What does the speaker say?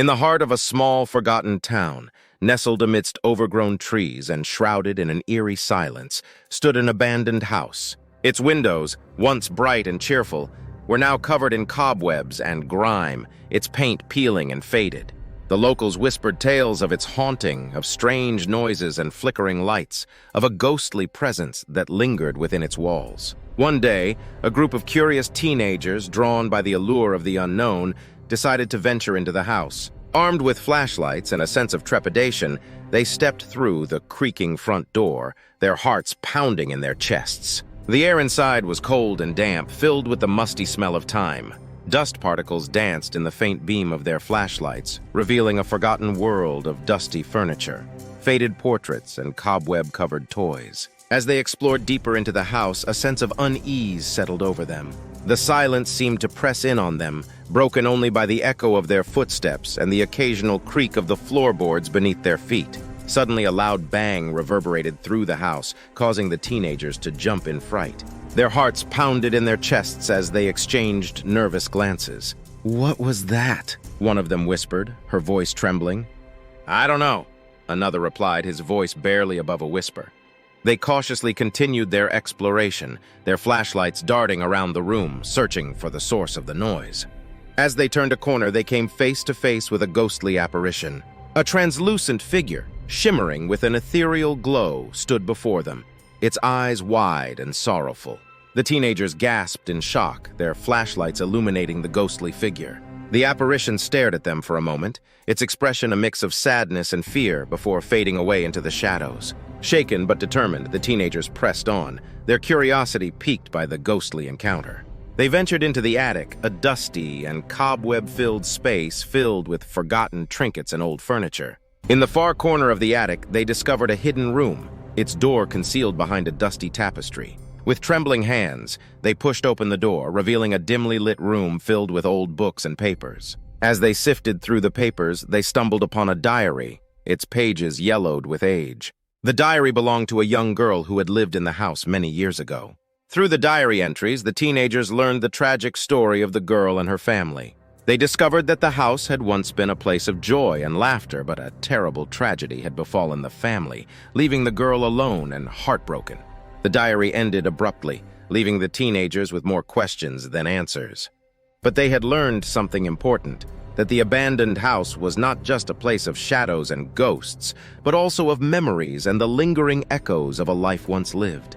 In the heart of a small, forgotten town, nestled amidst overgrown trees and shrouded in an eerie silence, stood an abandoned house. Its windows, once bright and cheerful, were now covered in cobwebs and grime, its paint peeling and faded. The locals whispered tales of its haunting, of strange noises and flickering lights, of a ghostly presence that lingered within its walls. One day, a group of curious teenagers, drawn by the allure of the unknown, decided to venture into the house. Armed with flashlights and a sense of trepidation, they stepped through the creaking front door, their hearts pounding in their chests. The air inside was cold and damp, filled with the musty smell of time. Dust particles danced in the faint beam of their flashlights, revealing a forgotten world of dusty furniture, faded portraits, and cobweb-covered toys. As they explored deeper into the house, a sense of unease settled over them. The silence seemed to press in on them, broken only by the echo of their footsteps and the occasional creak of the floorboards beneath their feet. Suddenly, a loud bang reverberated through the house, causing the teenagers to jump in fright. Their hearts pounded in their chests as they exchanged nervous glances. "What was that?" one of them whispered, her voice trembling. "I don't know," another replied, his voice barely above a whisper. They cautiously continued their exploration, their flashlights darting around the room, searching for the source of the noise. As they turned a corner, they came face to face with a ghostly apparition. A translucent figure, shimmering with an ethereal glow, stood before them, its eyes wide and sorrowful. The teenagers gasped in shock, their flashlights illuminating the ghostly figure. The apparition stared at them for a moment, its expression a mix of sadness and fear before fading away into the shadows. Shaken but determined, the teenagers pressed on, their curiosity piqued by the ghostly encounter. They ventured into the attic, a dusty and cobweb-filled space filled with forgotten trinkets and old furniture. In the far corner of the attic, they discovered a hidden room, its door concealed behind a dusty tapestry. With trembling hands, they pushed open the door, revealing a dimly lit room filled with old books and papers. As they sifted through the papers, they stumbled upon a diary, its pages yellowed with age. The diary belonged to a young girl who had lived in the house many years ago. Through the diary entries, the teenagers learned the tragic story of the girl and her family. They discovered that the house had once been a place of joy and laughter, but a terrible tragedy had befallen the family, leaving the girl alone and heartbroken. The diary ended abruptly, leaving the teenagers with more questions than answers. But they had learned something important, that the abandoned house was not just a place of shadows and ghosts, but also of memories and the lingering echoes of a life once lived.